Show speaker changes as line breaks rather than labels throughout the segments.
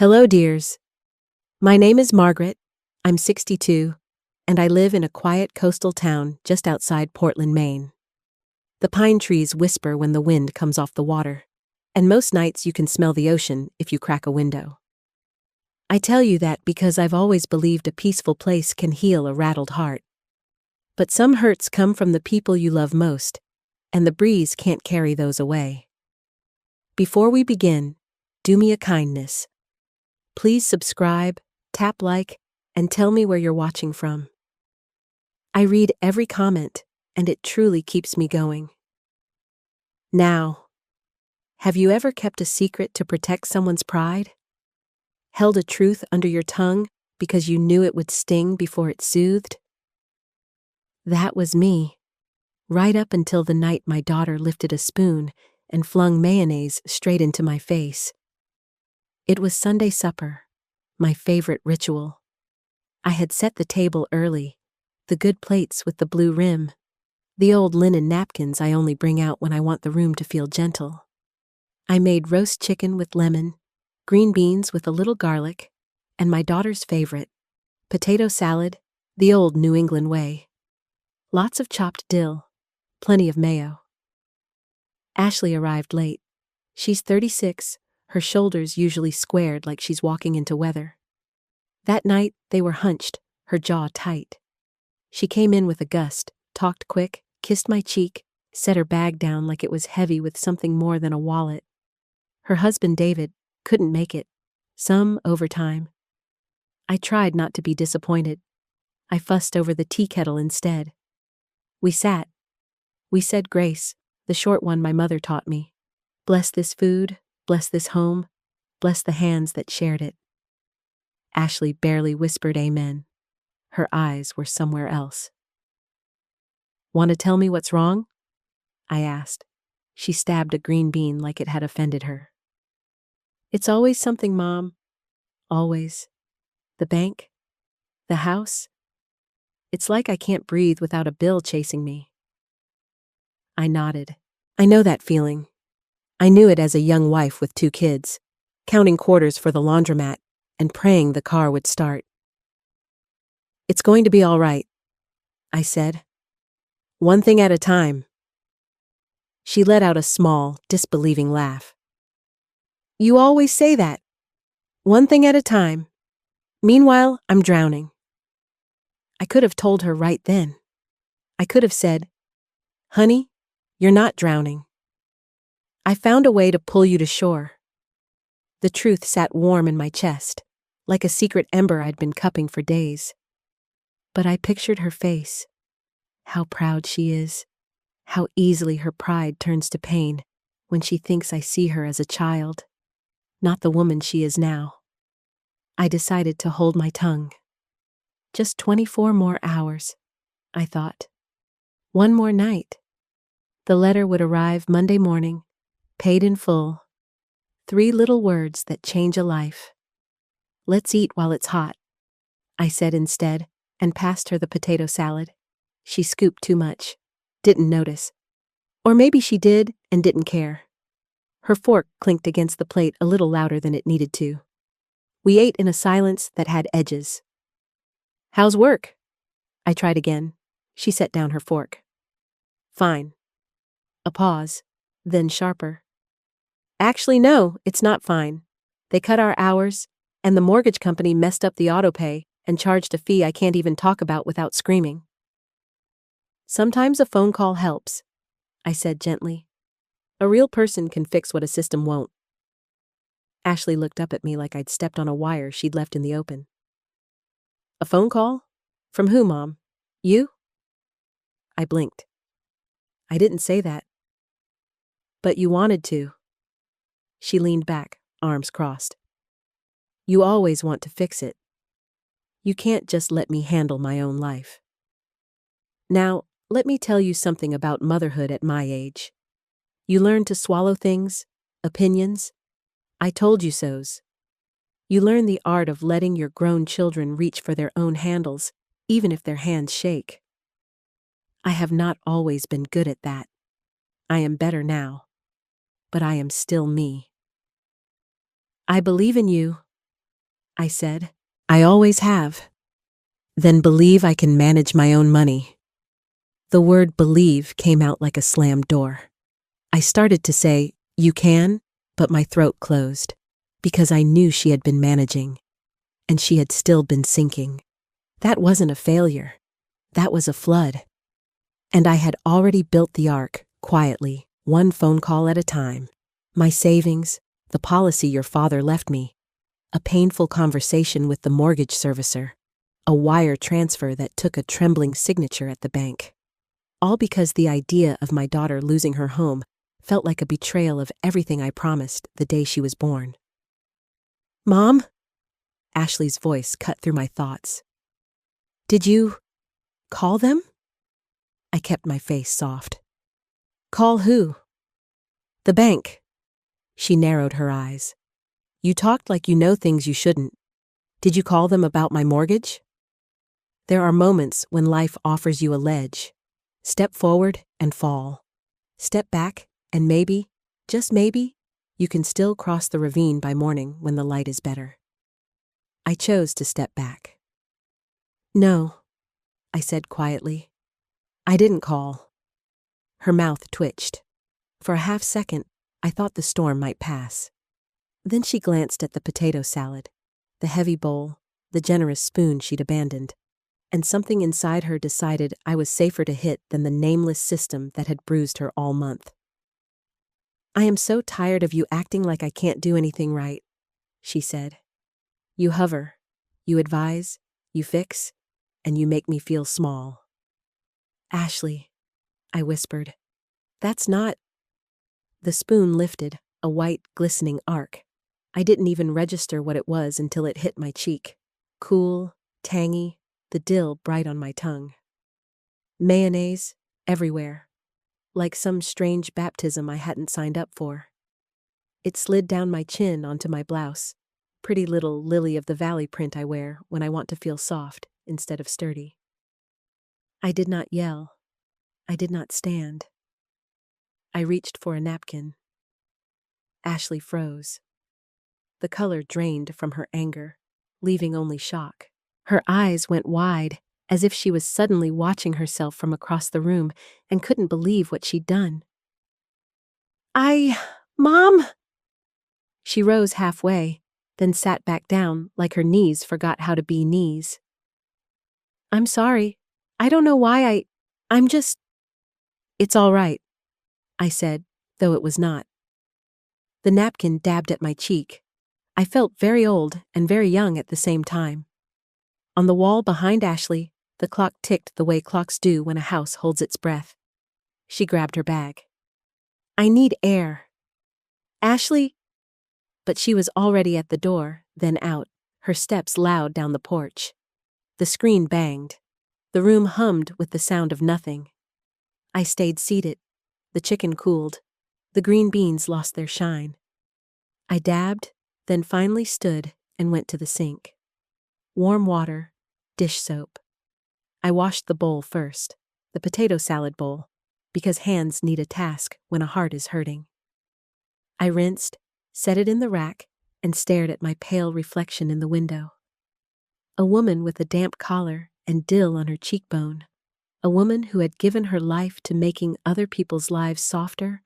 Hello, dears. My name is Margaret. I'm 62, and I live in a quiet coastal town just outside Portland, Maine. The pine trees whisper when the wind comes off the water, and most nights you can smell the ocean if you crack a window. I tell you that because I've always believed a peaceful place can heal a rattled heart. But some hurts come from the people you love most, and the breeze can't carry those away. Before we begin, do me a kindness. Please subscribe, tap like, and tell me where you're watching from. I read every comment, and it truly keeps me going. Now, have you ever kept a secret to protect someone's pride? Held a truth under your tongue because you knew it would sting before it soothed? That was me, right up until the night my daughter lifted a spoon and flung mayonnaise straight into my face. It was Sunday supper, my favorite ritual. I had set the table early, the good plates with the blue rim, the old linen napkins I only bring out when I want the room to feel gentle. I made roast chicken with lemon, green beans with a little garlic, and my daughter's favorite, potato salad, the old New England way. Lots of chopped dill, plenty of mayo. Ashley arrived late. She's 36, her shoulders usually squared like she's walking into weather. That night, they were hunched, her jaw tight. She came in with a gust, talked quick, kissed my cheek, set her bag down like it was heavy with something more than a wallet. Her husband, David, couldn't make it. Some overtime. I tried not to be disappointed. I fussed over the tea kettle instead. We sat. We said grace, the short one my mother taught me. Bless this food, bless this home, bless the hands that shared it. Ashley barely whispered amen. Her eyes were somewhere else. Want to tell me what's wrong? I asked. She stabbed a green bean like it had offended her. It's always something, Mom. Always. The bank? The house? It's like I can't breathe without a bill chasing me. I nodded. I know that feeling. I knew it as a young wife with 2 kids, counting quarters for the laundromat and praying the car would start. It's going to be all right, I said. One thing at a time. She let out a small, disbelieving laugh. You always say that. One thing at a time. Meanwhile, I'm drowning. I could have told her right then. I could have said, Honey, you're not drowning. I found a way to pull you to shore. The truth sat warm in my chest, like a secret ember I'd been cupping for days. But I pictured her face. How proud she is. How easily her pride turns to pain when she thinks I see her as a child, not the woman she is now. I decided to hold my tongue. Just 24 more hours, I thought. One more night. The letter would arrive Monday morning, paid in full. 3 little words that change a life. Let's eat while it's hot, I said instead, and passed her the potato salad. She scooped too much, didn't notice. Or maybe she did and didn't care. Her fork clinked against the plate a little louder than it needed to. We ate in a silence that had edges. How's work? I tried again. She set down her fork. Fine. A pause, then sharper. Actually, no, it's not fine. They cut our hours, and the mortgage company messed up the autopay and charged a fee I can't even talk about without screaming. Sometimes a phone call helps, I said gently. A real person can fix what a system won't. Ashley looked up at me like I'd stepped on a wire she'd left in the open. A phone call? From who, Mom? You? I blinked. I didn't say that. But you wanted to. She leaned back, arms crossed. You always want to fix it. You can't just let me handle my own life. Now, let me tell you something about motherhood at my age. You learn to swallow things, opinions. I told you so's. You learn the art of letting your grown children reach for their own handles, even if their hands shake. I have not always been good at that. I am better now. But I am still me. I believe in you, I said. I always have. Then believe I can manage my own money. The word believe came out like a slammed door. I started to say, you can, but my throat closed, because I knew she had been managing, and she had still been sinking. That wasn't a failure. That was a flood. And I had already built the ark, quietly, one phone call at a time. My savings, the policy your father left me, a painful conversation with the mortgage servicer, a wire transfer that took a trembling signature at the bank. All because the idea of my daughter losing her home felt like a betrayal of everything I promised the day she was born. Mom? Ashley's voice cut through my thoughts. Did you call them? I kept my face soft. Call who? The bank. She narrowed her eyes. You talked like you know things you shouldn't. Did you call them about my mortgage? There are moments when life offers you a ledge. Step forward and fall. Step back and maybe, just maybe, you can still cross the ravine by morning when the light is better. I chose to step back. No, I said quietly. I didn't call. Her mouth twitched. For a half second, I thought the storm might pass. Then she glanced at the potato salad, the heavy bowl, the generous spoon she'd abandoned, and something inside her decided I was safer to hit than the nameless system that had bruised her all month. I am so tired of you acting like I can't do anything right, she said. You hover, you advise, you fix, and you make me feel small. Ashley, I whispered, that's not... The spoon lifted, a white, glistening arc. I didn't even register what it was until it hit my cheek. Cool, tangy, the dill bright on my tongue. Mayonnaise, everywhere. Like some strange baptism I hadn't signed up for. It slid down my chin onto my blouse, pretty little lily of the valley print I wear when I want to feel soft instead of sturdy. I did not yell. I did not stand. I reached for a napkin. Ashley froze. The color drained from her anger, leaving only shock. Her eyes went wide, as if she was suddenly watching herself from across the room and couldn't believe what she'd done. Mom? She rose halfway, then sat back down like her knees forgot how to be knees. I'm sorry. I don't know why I'm just... It's all right, I said, though it was not. The napkin dabbed at my cheek. I felt very old and very young at the same time. On the wall behind Ashley, the clock ticked the way clocks do when a house holds its breath. She grabbed her bag. I need air. Ashley? But she was already at the door, then out, her steps loud down the porch. The screen banged. The room hummed with the sound of nothing. I stayed seated. The chicken cooled. The green beans lost their shine. I dabbed, then finally stood and went to the sink. Warm water, dish soap. I washed the bowl first, the potato salad bowl, because hands need a task when a heart is hurting. I rinsed, set it in the rack, and stared at my pale reflection in the window. A woman with a damp collar and dill on her cheekbone. A woman who had given her life to making other people's lives softer,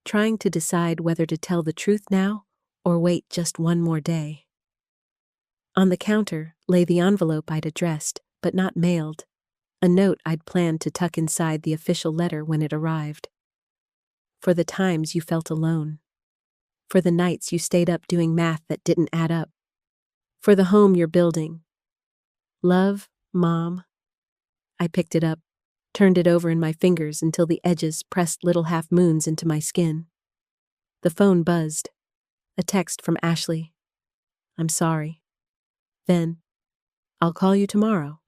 trying to decide whether to tell the truth now or wait just one more day. On the counter lay the envelope I'd addressed, but not mailed, a note I'd planned to tuck inside the official letter when it arrived. For the times you felt alone. For the nights you stayed up doing math that didn't add up. For the home you're building. Love, Mom. I picked it up, turned it over in my fingers until the edges pressed little half-moons into my skin. The phone buzzed. A text from Ashley. I'm sorry. Then, I'll call you tomorrow.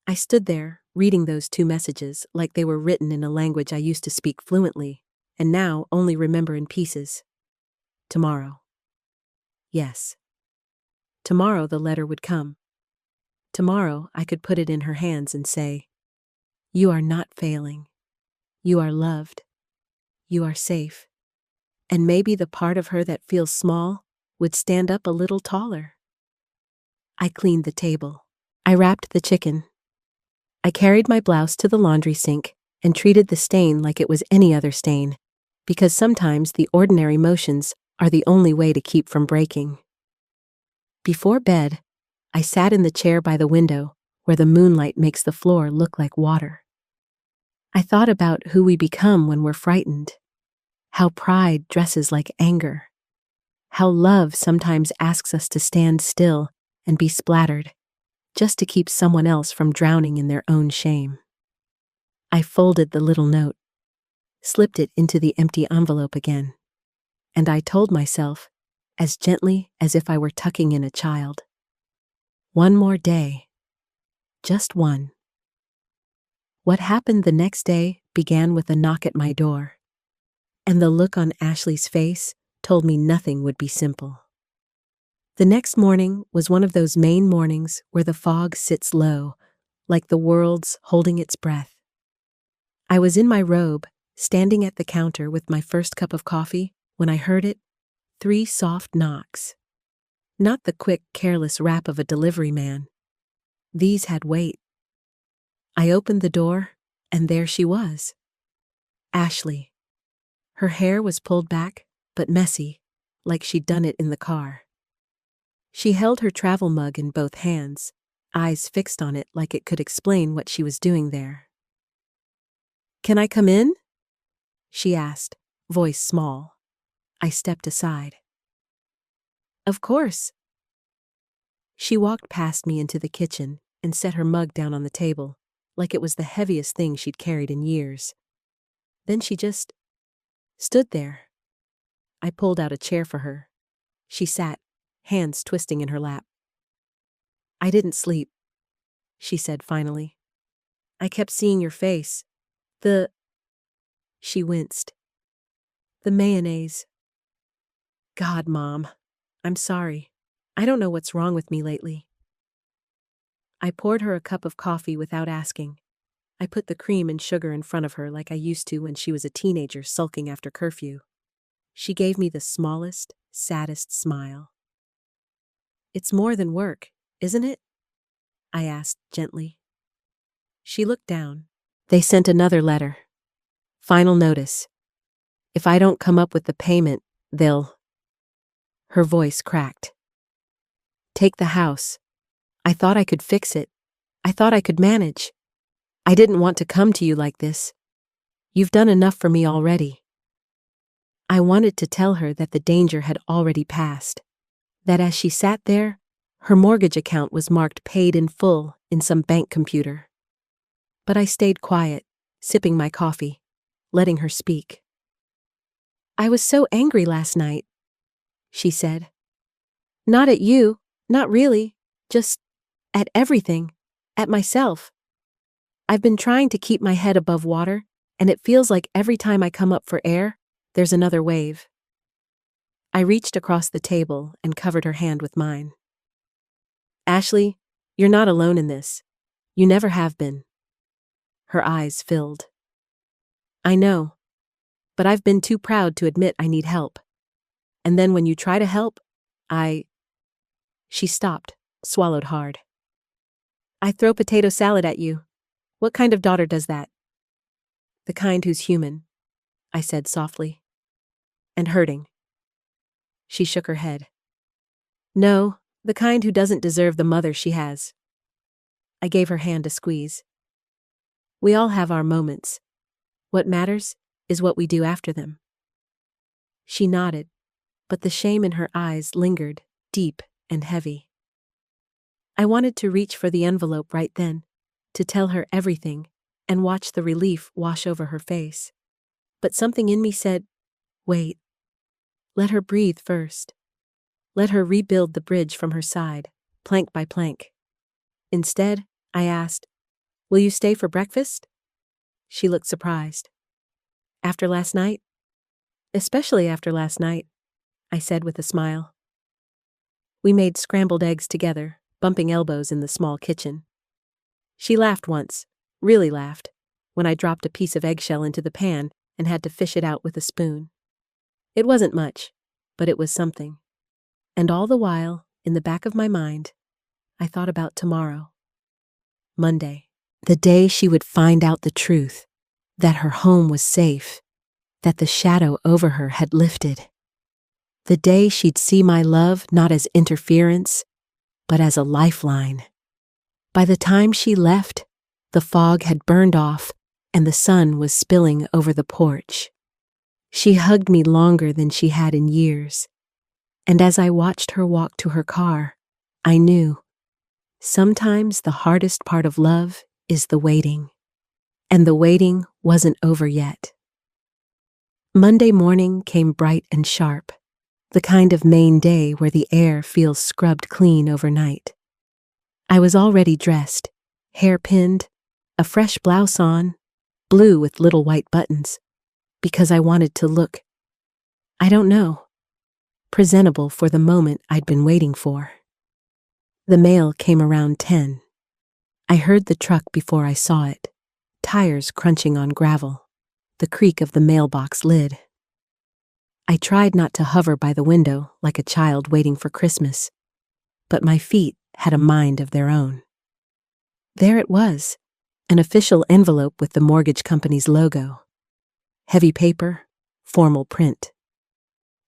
I stood there, reading those two messages like they were written in a language I used to speak fluently, and now only remember in pieces. Tomorrow. Yes. Tomorrow the letter would come. Tomorrow I could put it in her hands and say, you are not failing. You are loved. You are safe. And maybe the part of her that feels small would stand up a little taller. I cleaned the table. I wrapped the chicken. I carried my blouse to the laundry sink and treated the stain like it was any other stain, because sometimes the ordinary motions are the only way to keep from breaking. Before bed, I sat in the chair by the window where the moonlight makes the floor look like water. I thought about who we become when we're frightened, how pride dresses like anger, how love sometimes asks us to stand still and be splattered, just to keep someone else from drowning in their own shame. I folded the little note, slipped it into the empty envelope again, and I told myself, as gently as if I were tucking in a child, one more day, just one. What happened the next day began with a knock at my door, and the look on Ashley's face told me nothing would be simple. The next morning was one of those Maine mornings where the fog sits low, like the world's holding its breath. I was in my robe, standing at the counter with my first cup of coffee, when I heard it, 3 soft knocks. Not the quick, careless rap of a delivery man. These had weight. I opened the door, and there she was. Ashley. Her hair was pulled back, but messy, like she'd done it in the car. She held her travel mug in both hands, eyes fixed on it like it could explain what she was doing there. "Can I come in?" she asked, voice small. I stepped aside. "Of course." She walked past me into the kitchen and set her mug down on the table, like it was the heaviest thing she'd carried in years. Then she just stood there. I pulled out a chair for her. She sat, hands twisting in her lap. "I didn't sleep," she said finally. "I kept seeing your face. She winced. "The mayonnaise." "God, Mom. I'm sorry. I don't know what's wrong with me lately." I poured her a cup of coffee without asking. I put the cream and sugar in front of her like I used to when she was a teenager sulking after curfew. She gave me the smallest, saddest smile. "It's more than work, isn't it?" I asked gently. She looked down. "They sent another letter. Final notice. If I don't come up with the payment, they'll..." Her voice cracked. "Take the house. I thought I could fix it. I thought I could manage. I didn't want to come to you like this. You've done enough for me already." I wanted to tell her that the danger had already passed, that as she sat there, her mortgage account was marked paid in full in some bank computer. But I stayed quiet, sipping my coffee, letting her speak. "I was so angry last night," she said. "Not at you, not really, just at everything, at myself. I've been trying to keep my head above water, and it feels like every time I come up for air, there's another wave." I reached across the table and covered her hand with mine. "Ashley, you're not alone in this. You never have been." Her eyes filled. "I know, but I've been too proud to admit I need help. And then when you try to help, She stopped, swallowed hard. "I throw potato salad at you. What kind of daughter does that?" "The kind who's human," I said softly. "And hurting." She shook her head. "No, the kind who doesn't deserve the mother she has." I gave her hand a squeeze. "We all have our moments. What matters is what we do after them." She nodded, but the shame in her eyes lingered, deep and heavy. I wanted to reach for the envelope right then, to tell her everything, and watch the relief wash over her face. But something in me said, "Wait. Let her breathe first. Let her rebuild the bridge from her side, plank by plank." Instead, I asked, "Will you stay for breakfast?" She looked surprised. "After last night?" "Especially after last night," I said with a smile. We made scrambled eggs together, bumping elbows in the small kitchen. She laughed once, really laughed, when I dropped a piece of eggshell into the pan and had to fish it out with a spoon. It wasn't much, but it was something. And all the while, in the back of my mind, I thought about tomorrow. Monday. The day she would find out the truth, that her home was safe, that the shadow over her had lifted. The day she'd see my love not as interference, but as a lifeline. By the time she left, the fog had burned off and the sun was spilling over the porch. She hugged me longer than she had in years, and as I watched her walk to her car, I knew sometimes the hardest part of love is the waiting, and the waiting wasn't over yet. Monday morning came bright and sharp, the kind of Maine day where the air feels scrubbed clean overnight. I was already dressed, hair pinned, a fresh blouse on, blue with little white buttons, because I wanted to look, I don't know, presentable for the moment I'd been waiting for. The mail came around 10. I heard the truck before I saw it, tires crunching on gravel, the creak of the mailbox lid. I tried not to hover by the window like a child waiting for Christmas, but my feet had a mind of their own. There it was, an official envelope with the mortgage company's logo. Heavy paper, formal print.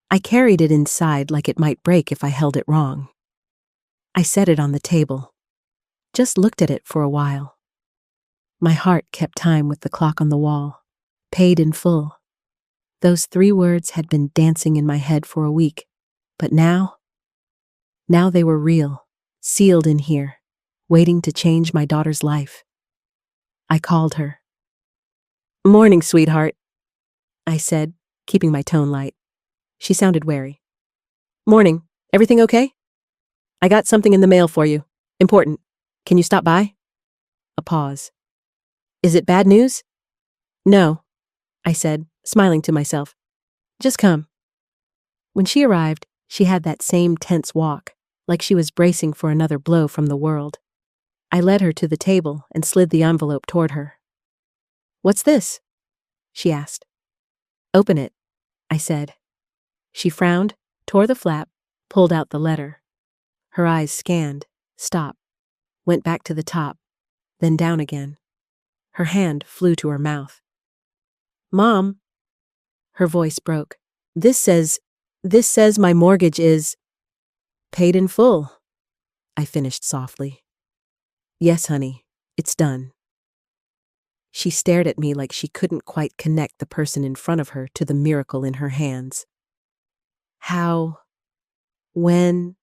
I carried it inside like it might break if I held it wrong. I set it on the table, just looked at it for a while. My heart kept time with the clock on the wall, paid in full. Those 3 words had been dancing in my head for a week, but now they were real, sealed in here, waiting to change my daughter's life. I called her. "Morning, sweetheart," I said, keeping my tone light. She sounded wary. "Morning. Everything okay? I got something in the mail for you. Important. Can you stop by?" A pause. "Is it bad news?" "No," I said, smiling to myself. "Just come." When she arrived, she had that same tense walk, like she was bracing for another blow from the world. I led her to the table and slid the envelope toward her. "What's this?" she asked. "Open it," I said. She frowned, tore the flap, pulled out the letter. Her eyes scanned, stopped, went back to the top, then down again. Her hand flew to her mouth. "Mom," her voice broke. This says my mortgage is paid in full," I finished softly. "Yes, honey, it's done." She stared at me like she couldn't quite connect the person in front of her to the miracle in her hands. "How? When?"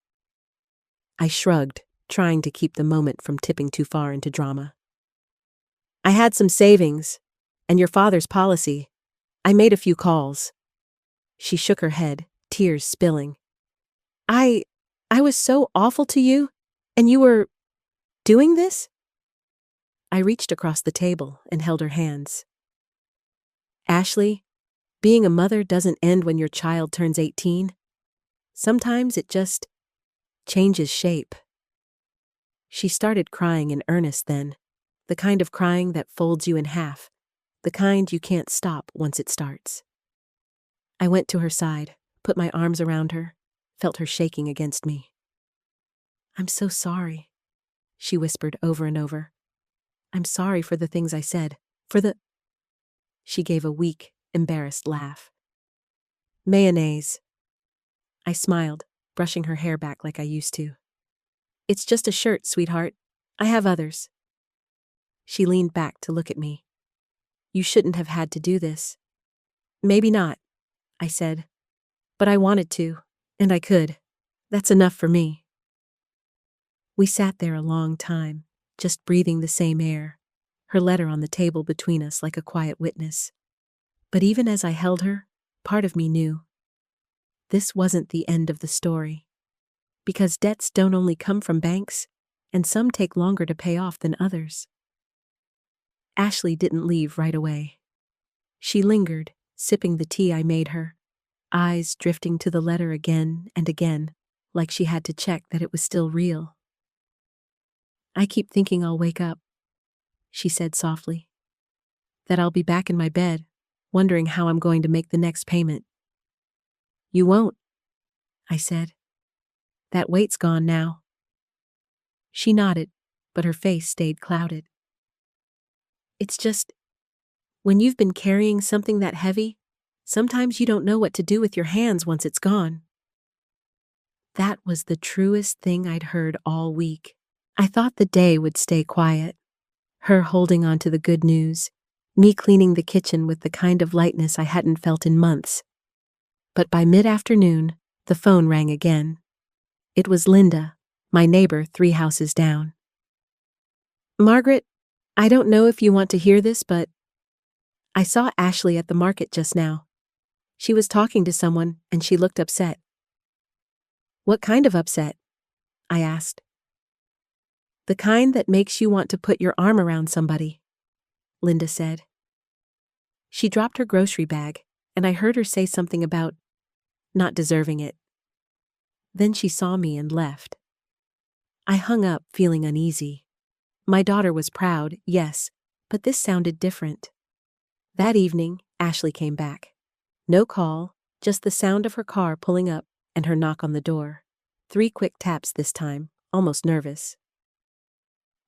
I shrugged, trying to keep the moment from tipping too far into drama. "I had some savings, and your father's policy. I made a few calls." She shook her head, tears spilling. I was so awful to you, and you were doing this?" I reached across the table and held her hands. "Ashley, being a mother doesn't end when your child turns 18. Sometimes it just changes shape." She started crying in earnest then, the kind of crying that folds you in half, the kind you can't stop once it starts. I went to her side, put my arms around her, felt her shaking against me. "I'm so sorry," she whispered over and over. "I'm sorry for the things I said, for the—" She gave a weak, embarrassed laugh. "Mayonnaise." I smiled, brushing her hair back like I used to. "It's just a shirt, sweetheart. I have others." She leaned back to look at me. "You shouldn't have had to do this." "Maybe not," I said. "But I wanted to, and I could. That's enough for me." We sat there a long time, just breathing the same air, her letter on the table between us like a quiet witness. But even as I held her, part of me knew this wasn't the end of the story. Because debts don't only come from banks, and some take longer to pay off than others. Ashley didn't leave right away. She lingered, sipping the tea I made her, eyes drifting to the letter again and again, like she had to check that it was still real. "I keep thinking I'll wake up," she said softly. "That I'll be back in my bed, wondering how I'm going to make the next payment." "You won't," I said. "That weight's gone now." She nodded, but her face stayed clouded. It's just, when you've been carrying something that heavy, sometimes you don't know what to do with your hands once it's gone. That was the truest thing I'd heard all week. I thought the day would stay quiet. Her holding on to the good news, me cleaning the kitchen with the kind of lightness I hadn't felt in months. But by mid-afternoon, the phone rang again. It was Linda, my neighbor 3 houses down. Margaret, I don't know if you want to hear this, but I saw Ashley at the market just now. She was talking to someone and she looked upset. What kind of upset? I asked. The kind that makes you want to put your arm around somebody, Linda said. She dropped her grocery bag, and I heard her say something about not deserving it. Then she saw me and left. I hung up feeling uneasy. My daughter was proud, yes, but this sounded different. That evening, Ashley came back. No call, just the sound of her car pulling up and her knock on the door. 3 quick taps this time, almost nervous.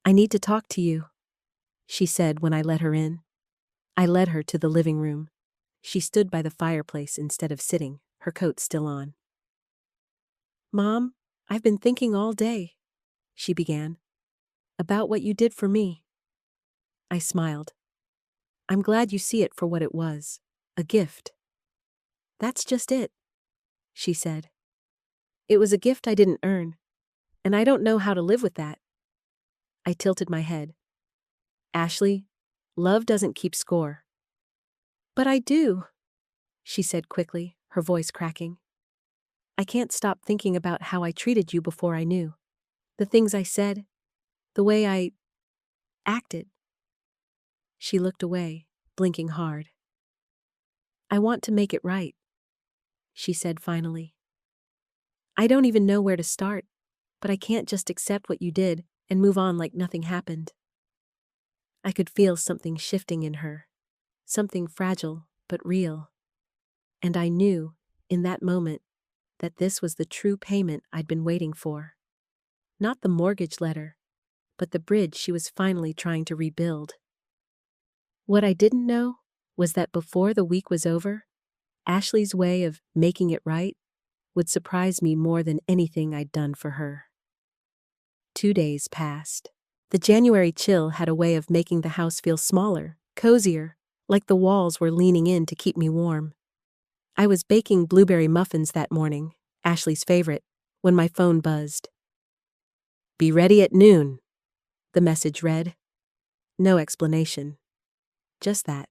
I need to talk to you, she said when I let her in. I led her to the living room. She stood by the fireplace instead of sitting, her coat still on. Mom, I've been thinking all day, she began, about what you did for me. I smiled. I'm glad you see it for what it was, a gift. That's just it, she said. It was a gift I didn't earn, and I don't know how to live with that. I tilted my head. Ashley, love doesn't keep score. But I do, she said quickly, her voice cracking. I can't stop thinking about how I treated you before I knew. The things I said, the way I acted. She looked away, blinking hard. I want to make it right, she said finally. I don't even know where to start, but I can't just accept what you did and move on like nothing happened. I could feel something shifting in her, something fragile but real. And I knew, in that moment, that this was the true payment I'd been waiting for. Not the mortgage letter, but the bridge she was finally trying to rebuild. What I didn't know was that before the week was over, Ashley's way of making it right would surprise me more than anything I'd done for her. 2 days passed. The January chill had a way of making the house feel smaller, cozier, like the walls were leaning in to keep me warm. I was baking blueberry muffins that morning, Ashley's favorite, when my phone buzzed. Be ready at noon, the message read. No explanation. Just that.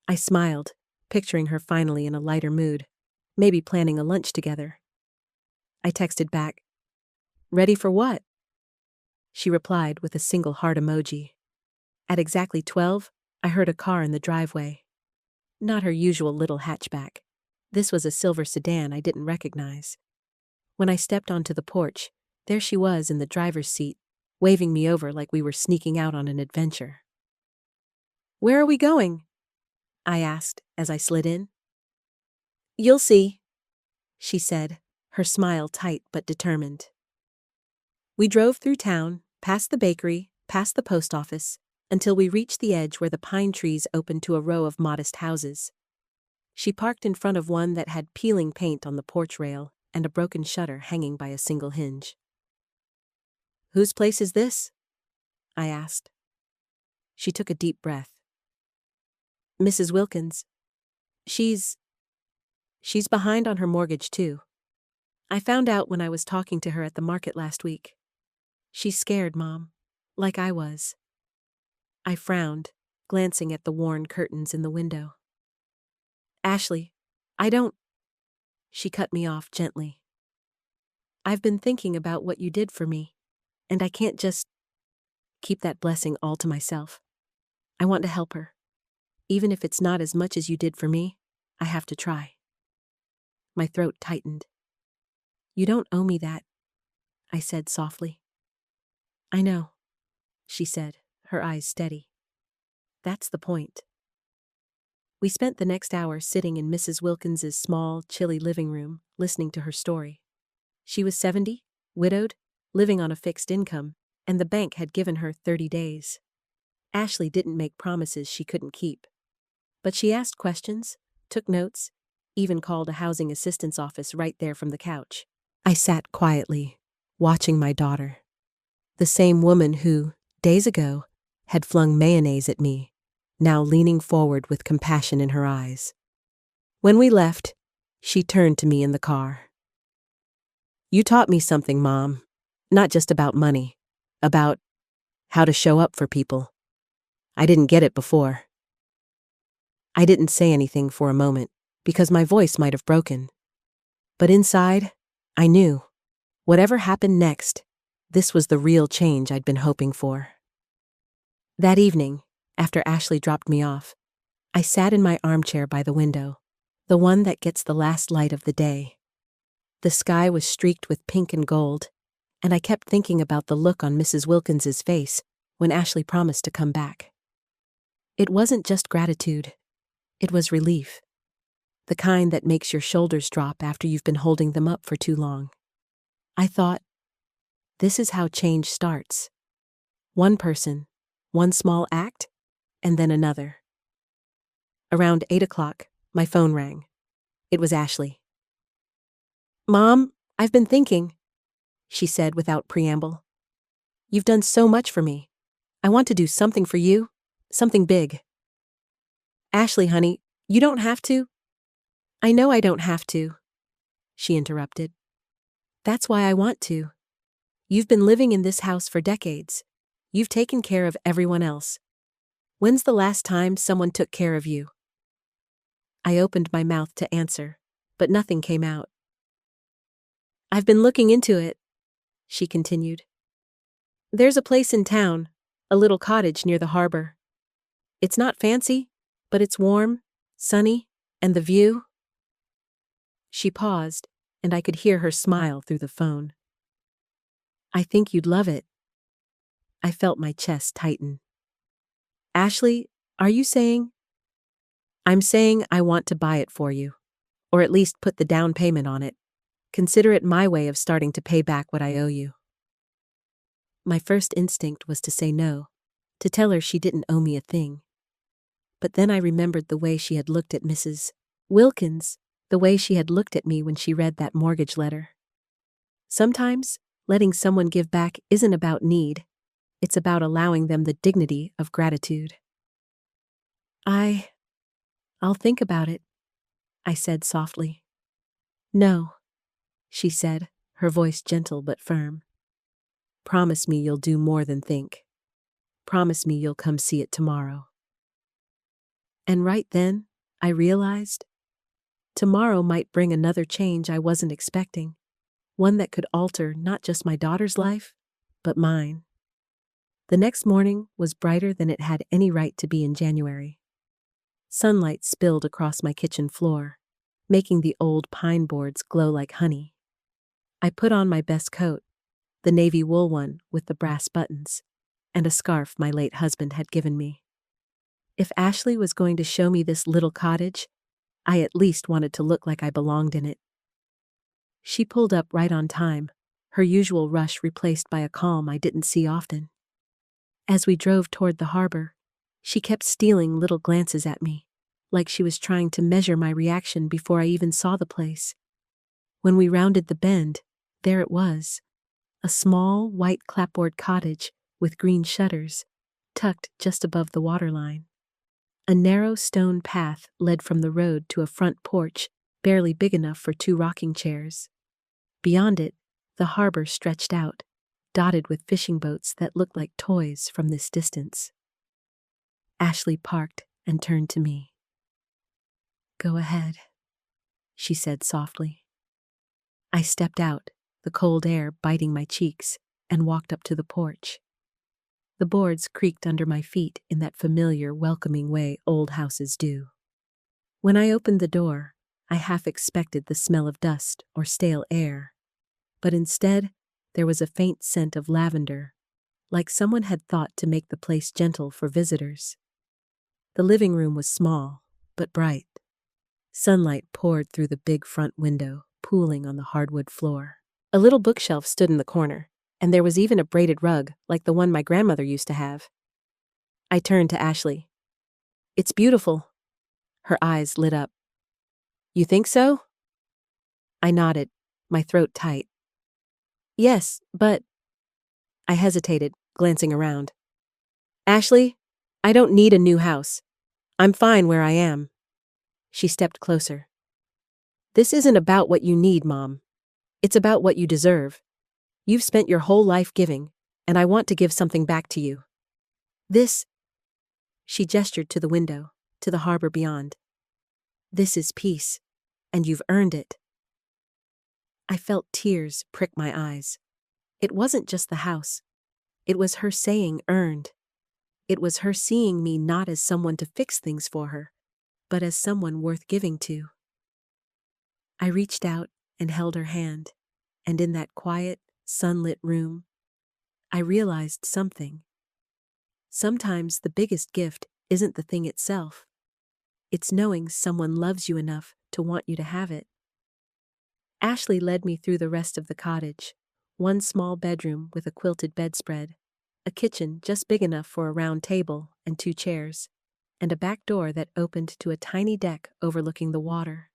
I smiled, picturing her finally in a lighter mood, maybe planning a lunch together. I texted back, ready for what? She replied with a single heart emoji. At exactly 12, I heard a car in the driveway. Not her usual little hatchback. This was a silver sedan I didn't recognize. When I stepped onto the porch, there she was in the driver's seat, waving me over like we were sneaking out on an adventure. Where are we going? I asked as I slid in. You'll see, she said, her smile tight but determined. We drove through town, past the bakery, past the post office, until we reached the edge where the pine trees opened to a row of modest houses. She parked in front of one that had peeling paint on the porch rail and a broken shutter hanging by a single hinge. Whose place is this? I asked. She took a deep breath. Mrs. Wilkins. She's behind on her mortgage, too. I found out when I was talking to her at the market last week. She's scared, Mom, like I was. I frowned, glancing at the worn curtains in the window. Ashley, I don't... She cut me off gently. I've been thinking about what you did for me, and I can't just keep that blessing all to myself. I want to help her. Even if it's not as much as you did for me, I have to try. My throat tightened. You don't owe me that, I said softly. I know, she said, her eyes steady. That's the point. We spent the next hour sitting in Mrs. Wilkins's small, chilly living room, listening to her story. She was 70, widowed, living on a fixed income, and the bank had given her 30 days. Ashley didn't make promises she couldn't keep. But she asked questions, took notes, even called a housing assistance office right there from the couch. I sat quietly, watching my daughter. The same woman who, days ago, had flung mayonnaise at me, now leaning forward with compassion in her eyes. When we left, she turned to me in the car. "You taught me something, Mom. Not just about money. About how to show up for people. I didn't get it before." I didn't say anything for a moment, because my voice might have broken. But inside, I knew. Whatever happened next, this was the real change I'd been hoping for. That evening, after Ashley dropped me off, I sat in my armchair by the window, the one that gets the last light of the day. The sky was streaked with pink and gold, and I kept thinking about the look on Mrs. Wilkins's face when Ashley promised to come back. It wasn't just gratitude. It was relief. The kind that makes your shoulders drop after you've been holding them up for too long. I thought, this is how change starts. One person, one small act, and then another. Around 8 o'clock, my phone rang. It was Ashley. "Mom, I've been thinking," she said without preamble. "You've done so much for me. I want to do something for you, something big." "Ashley, honey, you don't have to." "I know I don't have to," she interrupted. "That's why I want to. You've been living in this house for decades. You've taken care of everyone else. When's the last time someone took care of you?" I opened my mouth to answer, but nothing came out. "I've been looking into it," she continued. "There's a place in town, a little cottage near the harbor. It's not fancy, but it's warm, sunny, and the view—" She paused, and I could hear her smile through the phone. "I think you'd love it." I felt my chest tighten. "Ashley, are you saying—" "I'm saying I want to buy it for you, or at least put the down payment on it. Consider it my way of starting to pay back what I owe you." My first instinct was to say no, to tell her she didn't owe me a thing. But then I remembered the way she had looked at Mrs. Wilkins, the way she had looked at me when she read that mortgage letter. Sometimes, letting someone give back isn't about need. It's about allowing them the dignity of gratitude. I'll think about it," I said softly. "No," she said, her voice gentle but firm. "Promise me you'll do more than think. Promise me you'll come see it tomorrow." And right then, I realized, tomorrow might bring another change I wasn't expecting, one that could alter not just my daughter's life, but mine. The next morning was brighter than it had any right to be in January. Sunlight spilled across my kitchen floor, making the old pine boards glow like honey. I put on my best coat, the navy wool one with the brass buttons, and a scarf my late husband had given me. If Ashley was going to show me this little cottage, I at least wanted to look like I belonged in it. She pulled up right on time, her usual rush replaced by a calm I didn't see often. As we drove toward the harbor, she kept stealing little glances at me, like she was trying to measure my reaction before I even saw the place. When we rounded the bend, there it was, a small white clapboard cottage with green shutters, tucked just above the waterline. A narrow stone path led from the road to a front porch, barely big enough for 2 rocking chairs. Beyond it, the harbor stretched out, dotted with fishing boats that looked like toys from this distance. Ashley parked and turned to me. "Go ahead," she said softly. I stepped out, the cold air biting my cheeks, and walked up to the porch. The boards creaked under my feet in that familiar, welcoming way old houses do. When I opened the door, I half expected the smell of dust or stale air, but instead, there was a faint scent of lavender, like someone had thought to make the place gentle for visitors. The living room was small, but bright. Sunlight poured through the big front window, pooling on the hardwood floor. A little bookshelf stood in the corner, and there was even a braided rug like the one my grandmother used to have. I turned to Ashley. It's beautiful. Her eyes lit up. You think so? I nodded, my throat tight. Yes, but... I hesitated, glancing around. Ashley, I don't need a new house. I'm fine where I am. She stepped closer. This isn't about what you need, Mom. It's about what you deserve. You've spent your whole life giving, and I want to give something back to you. This... She gestured to the window, to the harbor beyond. This is peace, and you've earned it. I felt tears prick my eyes. It wasn't just the house. It was her saying earned. It was her seeing me not as someone to fix things for her, but as someone worth giving to. I reached out and held her hand, and in that quiet, sunlit room, I realized something. Sometimes the biggest gift isn't the thing itself. It's knowing someone loves you enough to want you to have it. Ashley led me through the rest of the cottage, one small bedroom with a quilted bedspread, a kitchen just big enough for a round table and 2 chairs, and a back door that opened to a tiny deck overlooking the water.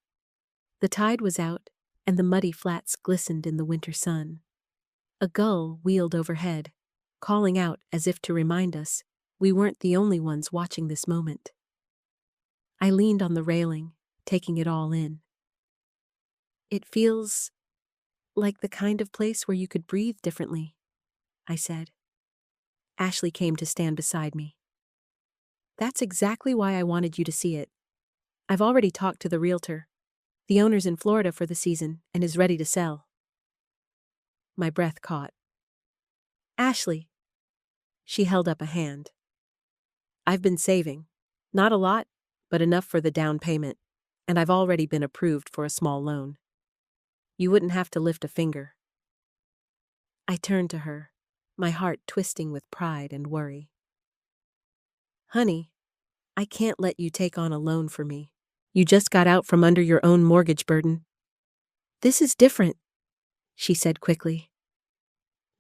The tide was out, and the muddy flats glistened in the winter sun. A gull wheeled overhead, calling out as if to remind us we weren't the only ones watching this moment. I leaned on the railing, taking it all in. It feels like the kind of place where you could breathe differently, I said. Ashley came to stand beside me. That's exactly why I wanted you to see it. I've already talked to the realtor. The owner's in Florida for the season and is ready to sell. My breath caught. Ashley. She held up a hand. I've been saving. Not a lot, but enough for the down payment, and I've already been approved for a small loan. You wouldn't have to lift a finger. I turned to her, my heart twisting with pride and worry. Honey, I can't let you take on a loan for me. You just got out from under your own mortgage burden. This is different, she said quickly.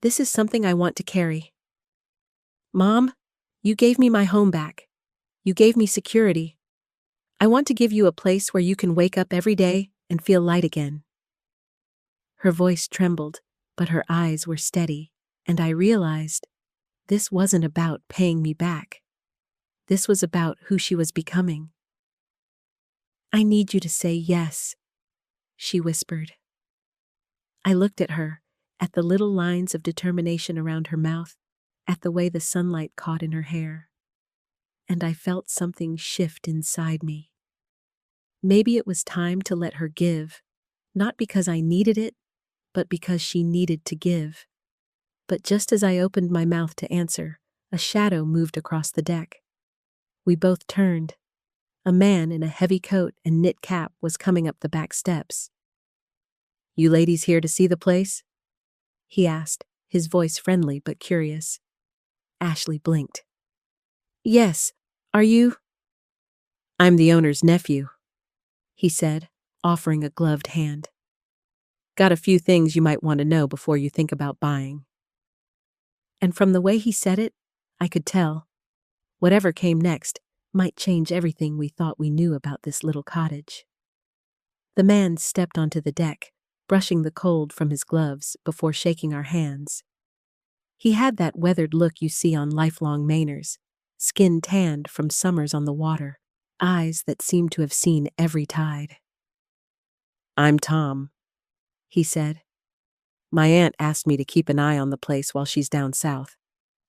This is something I want to carry. Mom, you gave me my home back. You gave me security. I want to give you a place where you can wake up every day and feel light again. Her voice trembled, but her eyes were steady, and I realized this wasn't about paying me back. This was about who she was becoming. I need you to say yes, she whispered. I looked at her, at the little lines of determination around her mouth, at the way the sunlight caught in her hair, and I felt something shift inside me. Maybe it was time to let her give, not because I needed it, but because she needed to give. But just as I opened my mouth to answer, a shadow moved across the deck. We both turned. A man in a heavy coat and knit cap was coming up the back steps. You ladies here to see the place? He asked, his voice friendly but curious. Ashley blinked. Yes, are you? I'm the owner's nephew, he said, offering a gloved hand. Got a few things you might want to know before you think about buying. And from the way he said it, I could tell. Whatever came next might change everything we thought we knew about this little cottage. The man stepped onto the deck, brushing the cold from his gloves before shaking our hands. He had that weathered look you see on lifelong Mainers, skin tanned from summers on the water, eyes that seemed to have seen every tide. I'm Tom, he said. My aunt asked me to keep an eye on the place while she's down south.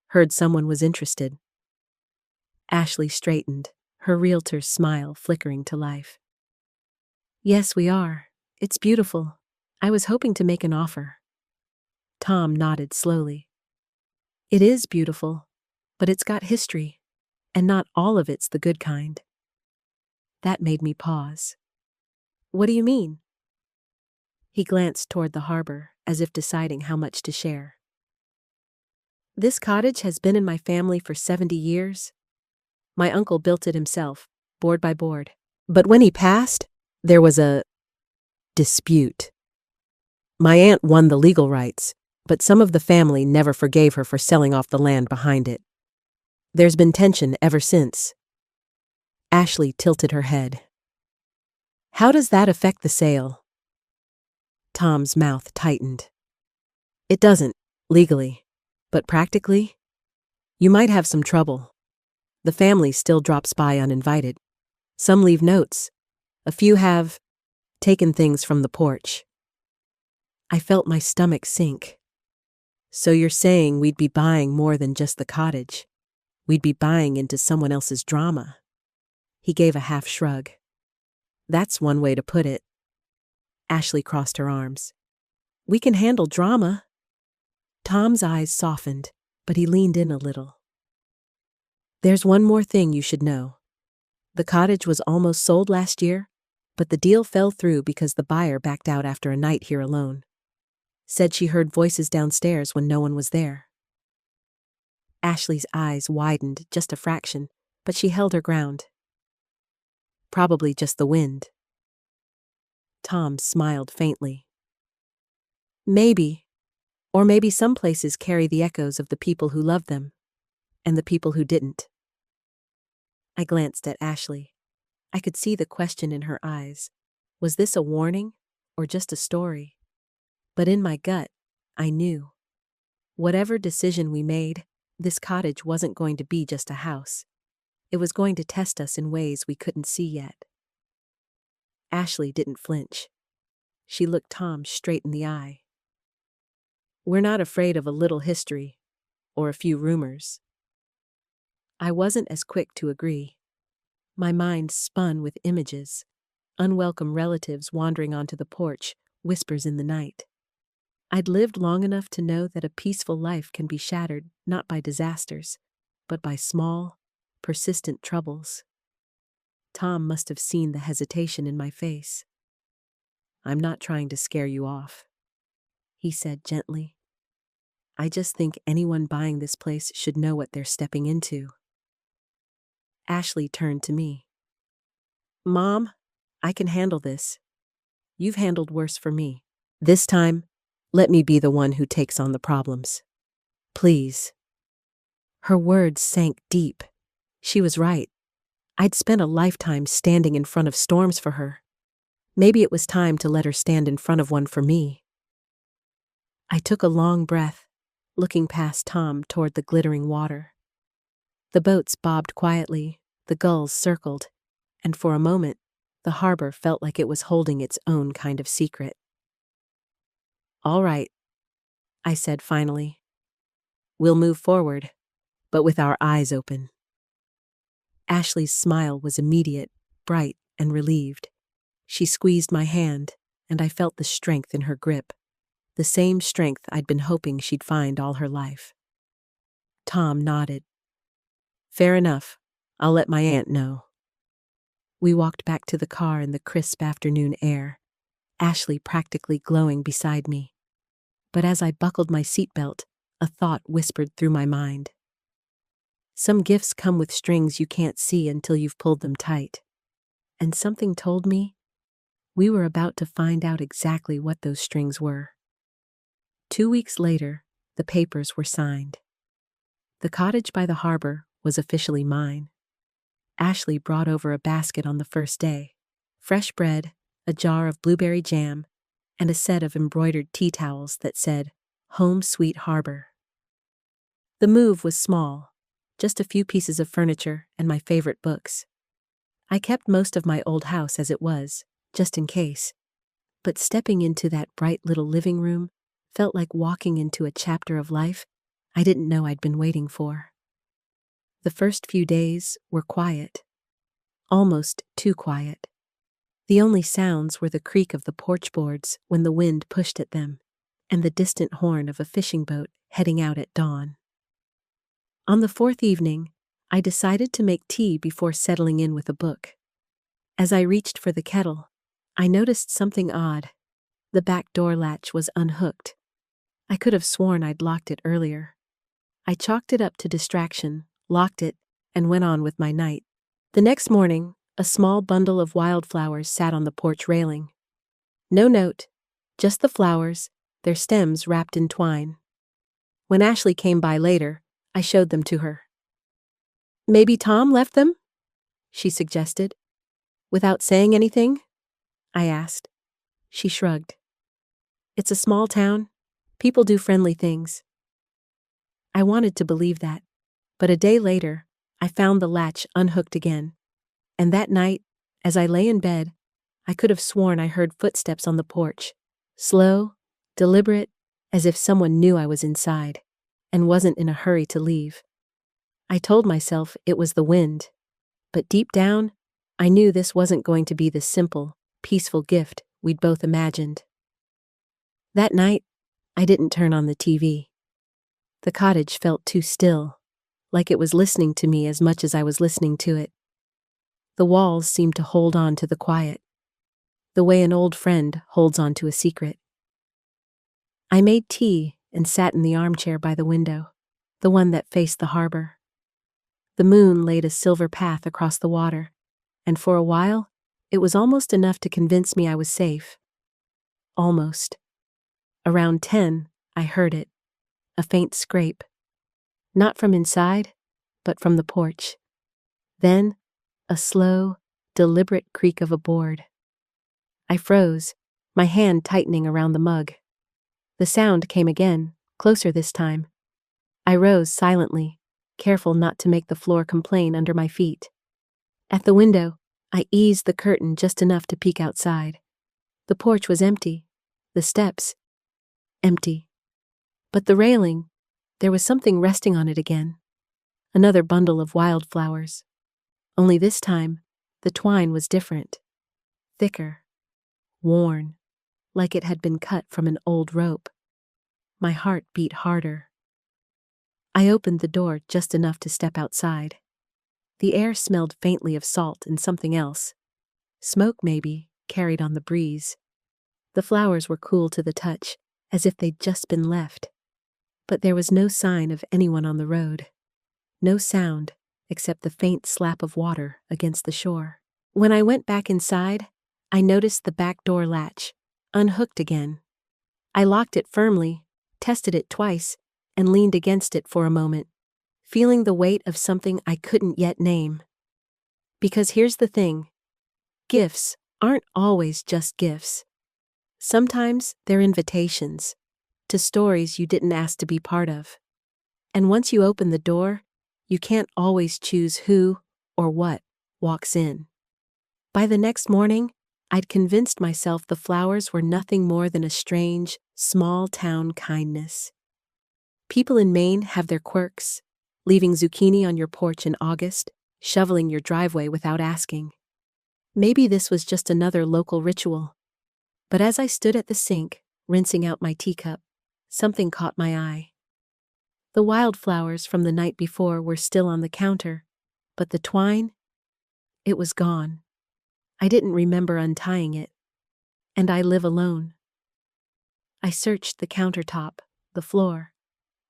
Heard someone was interested. Ashley straightened, her realtor's smile flickering to life. Yes, we are. It's beautiful. I was hoping to make an offer. Tom nodded slowly. It is beautiful, but it's got history, and not all of it's the good kind. That made me pause. What do you mean? He glanced toward the harbor, as if deciding how much to share. This cottage has been in my family for 70 years. My uncle built it himself, board by board. But when he passed, there was a dispute. My aunt won the legal rights, but some of the family never forgave her for selling off the land behind it. There's been tension ever since. Ashley tilted her head. How does that affect the sale? Tom's mouth tightened. It doesn't, legally. But practically? You might have some trouble. The family still drops by uninvited. Some leave notes. A few have taken things from the porch. I felt my stomach sink. So you're saying we'd be buying more than just the cottage? We'd be buying into someone else's drama? He gave a half shrug. That's one way to put it. Ashley crossed her arms. We can handle drama. Tom's eyes softened, but he leaned in a little. There's one more thing you should know. The cottage was almost sold last year, but the deal fell through because the buyer backed out after a night here alone. Said she heard voices downstairs when no one was there. Ashley's eyes widened just a fraction, but she held her ground. Probably just the wind. Tom smiled faintly. Maybe. Or maybe some places carry the echoes of the people who loved them, and the people who didn't. I glanced at Ashley. I could see the question in her eyes. Was this a warning, or just a story? But in my gut, I knew. Whatever decision we made, this cottage wasn't going to be just a house. It was going to test us in ways we couldn't see yet. Ashley didn't flinch. She looked Tom straight in the eye. We're not afraid of a little history, or a few rumors. I wasn't as quick to agree. My mind spun with images. Unwelcome relatives wandering onto the porch, whispers in the night. I'd lived long enough to know that a peaceful life can be shattered not by disasters, but by small, persistent troubles. Tom must have seen the hesitation in my face. I'm not trying to scare you off, he said gently. I just think anyone buying this place should know what they're stepping into. Ashley turned to me. Mom, I can handle this. You've handled worse for me. This time, let me be the one who takes on the problems. Please. Her words sank deep. She was right. I'd spent a lifetime standing in front of storms for her. Maybe it was time to let her stand in front of one for me. I took a long breath, looking past Tom toward the glittering water. The boats bobbed quietly, the gulls circled, and for a moment, the harbor felt like it was holding its own kind of secret. All right, I said finally. We'll move forward, but with our eyes open. Ashley's smile was immediate, bright, and relieved. She squeezed my hand, and I felt the strength in her grip, the same strength I'd been hoping she'd find all her life. Tom nodded. Fair enough. I'll let my aunt know. We walked back to the car in the crisp afternoon air, Ashley practically glowing beside me. But as I buckled my seatbelt, a thought whispered through my mind. Some gifts come with strings you can't see until you've pulled them tight. And something told me we were about to find out exactly what those strings were. 2 weeks later, the papers were signed. The cottage by the harbor was officially mine. Ashley brought over a basket on the first day, fresh bread, a jar of blueberry jam, and a set of embroidered tea towels that said, Home Sweet Harbor. The move was small, just a few pieces of furniture and my favorite books. I kept most of my old house as it was, just in case. But stepping into that bright little living room felt like walking into a chapter of life I didn't know I'd been waiting for. The first few days were quiet. Almost too quiet. The only sounds were the creak of the porch boards when the wind pushed at them, and the distant horn of a fishing boat heading out at dawn. On the fourth evening, I decided to make tea before settling in with a book. As I reached for the kettle, I noticed something odd. The back door latch was unhooked. I could have sworn I'd locked it earlier. I chalked it up to distraction, locked it, and went on with my night. The next morning, a small bundle of wildflowers sat on the porch railing. No note, just the flowers, their stems wrapped in twine. When Ashley came by later, I showed them to her. "Maybe Tom left them?" she suggested. "Without saying anything?" I asked. She shrugged. "It's a small town. People do friendly things." I wanted to believe that, but a day later, I found the latch unhooked again. And that night, as I lay in bed, I could have sworn I heard footsteps on the porch, slow, deliberate, as if someone knew I was inside and wasn't in a hurry to leave. I told myself it was the wind, but deep down, I knew this wasn't going to be the simple, peaceful gift we'd both imagined. That night, I didn't turn on the TV. The cottage felt too still, like it was listening to me as much as I was listening to it. The walls seemed to hold on to the quiet, the way an old friend holds on to a secret. I made tea and sat in the armchair by the window, the one that faced the harbor. The moon laid a silver path across the water, and for a while, it was almost enough to convince me I was safe. Almost. Around 10, I heard it, a faint scrape. Not from inside, but from the porch. Then, a slow, deliberate creak of a board. I froze, my hand tightening around the mug. The sound came again, closer this time. I rose silently, careful not to make the floor complain under my feet. At the window, I eased the curtain just enough to peek outside. The porch was empty, the steps empty. But the railing, there was something resting on it again. Another bundle of wildflowers. Only this time, the twine was different. Thicker. Worn. Like it had been cut from an old rope. My heart beat harder. I opened the door just enough to step outside. The air smelled faintly of salt and something else. Smoke, maybe, carried on the breeze. The flowers were cool to the touch, as if they'd just been left. But there was no sign of anyone on the road. No sound, except the faint slap of water against the shore. When I went back inside, I noticed the back door latch, unhooked again. I locked it firmly, tested it twice, and leaned against it for a moment, feeling the weight of something I couldn't yet name. Because here's the thing. Gifts aren't always just gifts. Sometimes they're invitations to stories you didn't ask to be part of. And once you open the door, you can't always choose who or what walks in. By the next morning, I'd convinced myself the flowers were nothing more than a strange, small-town kindness. People in Maine have their quirks, leaving zucchini on your porch in August, shoveling your driveway without asking. Maybe this was just another local ritual. But as I stood at the sink, rinsing out my teacup, something caught my eye. The wildflowers from the night before were still on the counter, but the twine, it was gone. I didn't remember untying it, and I live alone. I searched the countertop, the floor,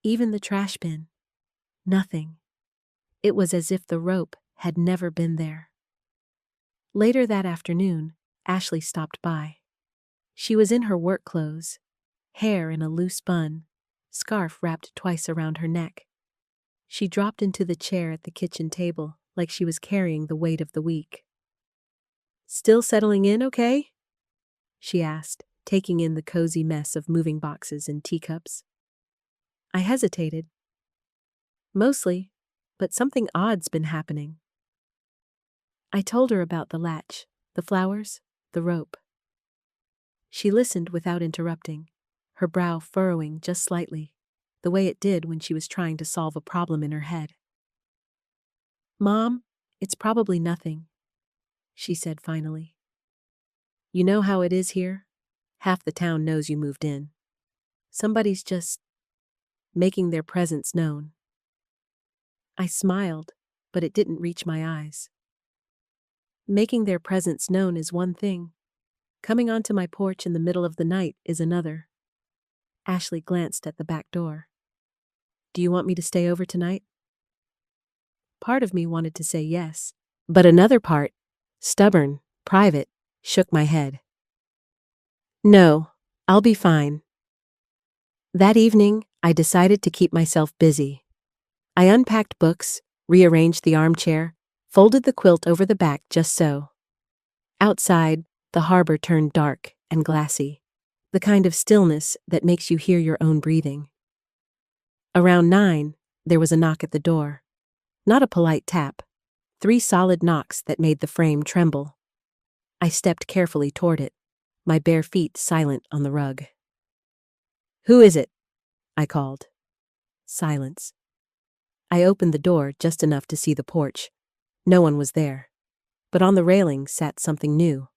even the trash bin. Nothing. It was as if the rope had never been there. Later that afternoon, Ashley stopped by. She was in her work clothes, hair in a loose bun, scarf wrapped twice around her neck. She dropped into the chair at the kitchen table like she was carrying the weight of the week. "Still settling in, okay?" she asked, taking in the cozy mess of moving boxes and teacups. I hesitated. Mostly, but something odd's been happening. I told her about the latch, the flowers, the rope. She listened without interrupting, her brow furrowing just slightly, the way it did when she was trying to solve a problem in her head. "Mom, it's probably nothing," she said finally. "You know how it is here? Half the town knows you moved in. Somebody's just making their presence known." I smiled, but it didn't reach my eyes. Making their presence known is one thing. Coming onto my porch in the middle of the night is another. Ashley glanced at the back door. "Do you want me to stay over tonight?" Part of me wanted to say yes, but another part, stubborn, private, shook my head. "No, I'll be fine." That evening, I decided to keep myself busy. I unpacked books, rearranged the armchair, folded the quilt over the back just so. Outside, the harbor turned dark and glassy, the kind of stillness that makes you hear your own breathing. Around 9, there was a knock at the door. Not a polite tap. 3 solid knocks that made the frame tremble. I stepped carefully toward it, my bare feet silent on the rug. "Who is it?" I called. Silence. I opened the door just enough to see the porch. No one was there. But on the railing sat something new.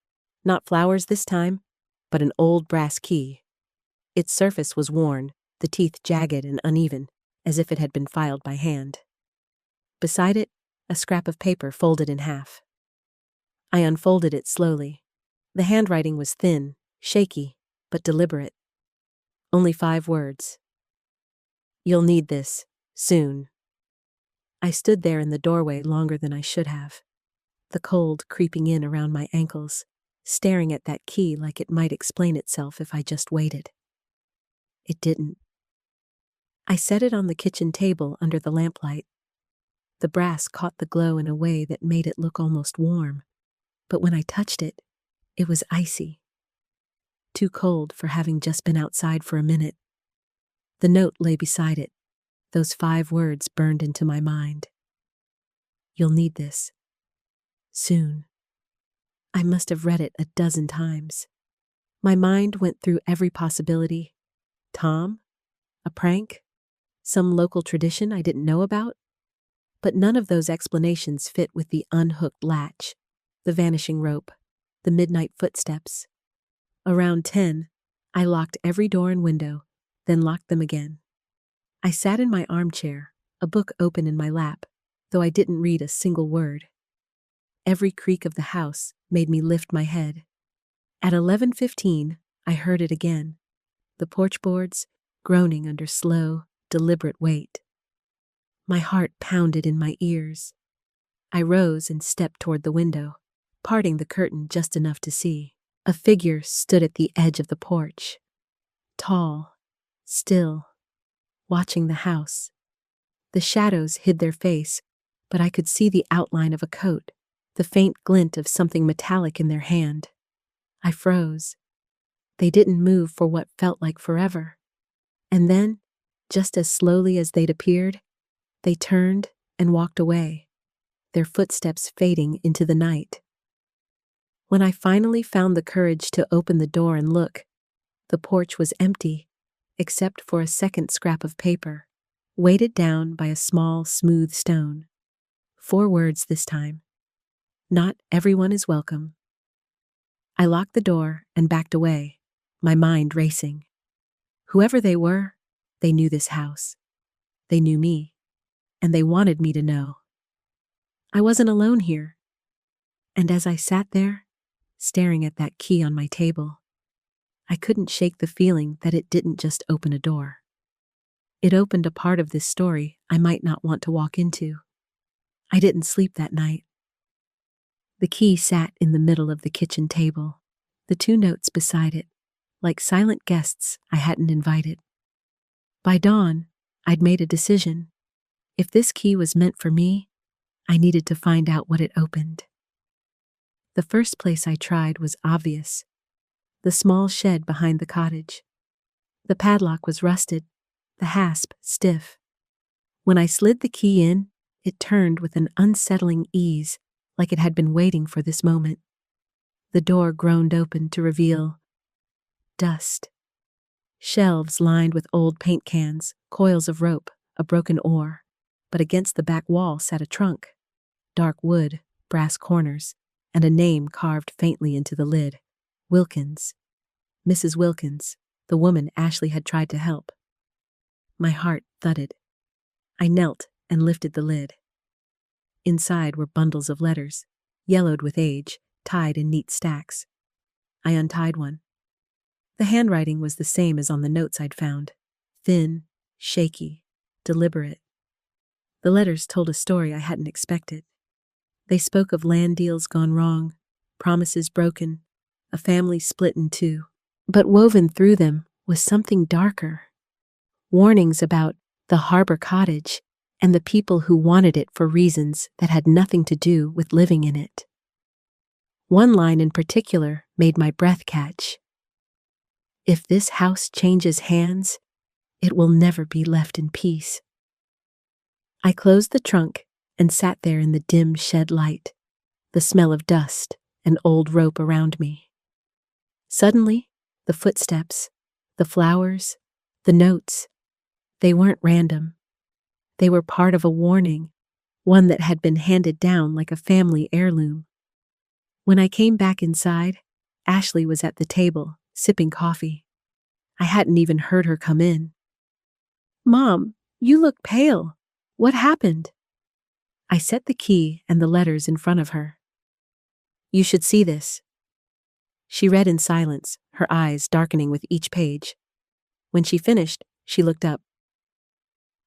Not flowers this time, but an old brass key. Its surface was worn, the teeth jagged and uneven, as if it had been filed by hand. Beside it, a scrap of paper folded in half. I unfolded it slowly. The handwriting was thin, shaky, but deliberate. Only 5 words. "You'll need this, soon." I stood there in the doorway longer than I should have, the cold creeping in around my ankles, staring at that key like it might explain itself if I just waited. It didn't. I set it on the kitchen table under the lamplight. The brass caught the glow in a way that made it look almost warm, but when I touched it, it was icy. Too cold for having just been outside for a minute. The note lay beside it. Those 5 words burned into my mind. "You'll need this. Soon." I must have read it a dozen times. My mind went through every possibility. Tom? A prank? Some local tradition I didn't know about? But none of those explanations fit with the unhooked latch, the vanishing rope, the midnight footsteps. Around 10, I locked every door and window, then locked them again. I sat in my armchair, a book open in my lap, though I didn't read a single word. Every creak of the house made me lift my head. At 11:15, I heard it again, the porch boards groaning under slow, deliberate weight. My heart pounded in my ears. I rose and stepped toward the window, parting the curtain just enough to see. A figure stood at the edge of the porch. Tall, still, watching the house. The shadows hid their face, but I could see the outline of a coat, the faint glint of something metallic in their hand. I froze. They didn't move for what felt like forever. And then, just as slowly as they'd appeared, they turned and walked away, their footsteps fading into the night. When I finally found the courage to open the door and look, the porch was empty, except for a second scrap of paper, weighted down by a small, smooth stone. 4 words this time. "Not everyone is welcome." I locked the door and backed away, my mind racing. Whoever they were, they knew this house. They knew me, and they wanted me to know. I wasn't alone here. And as I sat there, staring at that key on my table, I couldn't shake the feeling that it didn't just open a door. It opened a part of this story I might not want to walk into. I didn't sleep that night. The key sat in the middle of the kitchen table, the 2 notes beside it, like silent guests I hadn't invited. By dawn, I'd made a decision. If this key was meant for me, I needed to find out what it opened. The first place I tried was obvious. The small shed behind the cottage. The padlock was rusted, the hasp stiff. When I slid the key in, it turned with an unsettling ease, like it had been waiting for this moment. The door groaned open to reveal dust. Shelves lined with old paint cans, coils of rope, a broken oar. But against the back wall sat a trunk. Dark wood, brass corners, and a name carved faintly into the lid. Wilkins. Mrs. Wilkins, the woman Ashley had tried to help. My heart thudded. I knelt and lifted the lid. Inside were bundles of letters, yellowed with age, tied in neat stacks. I untied one. The handwriting was the same as on the notes I'd found. Thin, shaky, deliberate. The letters told a story I hadn't expected. They spoke of land deals gone wrong, promises broken, a family split in 2. But woven through them was something darker. Warnings about the harbor cottage and the people who wanted it for reasons that had nothing to do with living in it. One line in particular made my breath catch. If this house changes hands, it will never be left in peace. I closed the trunk and sat there in the dim shed light, the smell of dust and old rope around me. Suddenly, the footsteps, the flowers, the notes, they weren't random. They were part of a warning, one that had been handed down like a family heirloom. When I came back inside, Ashley was at the table, sipping coffee. I hadn't even heard her come in. "Mom, you look pale. What happened?" I set the key and the letters in front of her. "You should see this." She read in silence, her eyes darkening with each page. When she finished, she looked up.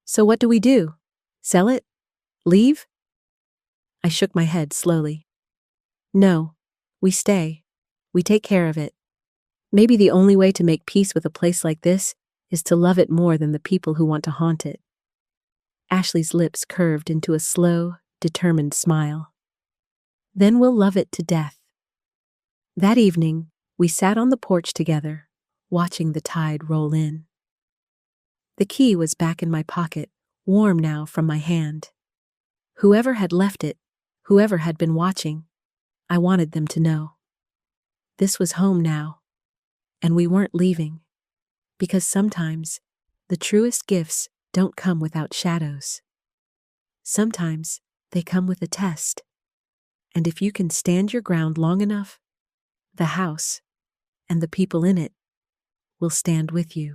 "So what do we do? Sell it? Leave?" I shook my head slowly. "No, we stay. We take care of it. Maybe the only way to make peace with a place like this is to love it more than the people who want to haunt it." Ashley's lips curved into a slow, determined smile. "Then we'll love it to death." That evening, we sat on the porch together, watching the tide roll in. The key was back in my pocket, warm now from my hand. Whoever had left it, whoever had been watching, I wanted them to know. This was home now, and we weren't leaving, because sometimes the truest gifts don't come without shadows. Sometimes they come with a test, and if you can stand your ground long enough, the house and the people in it will stand with you.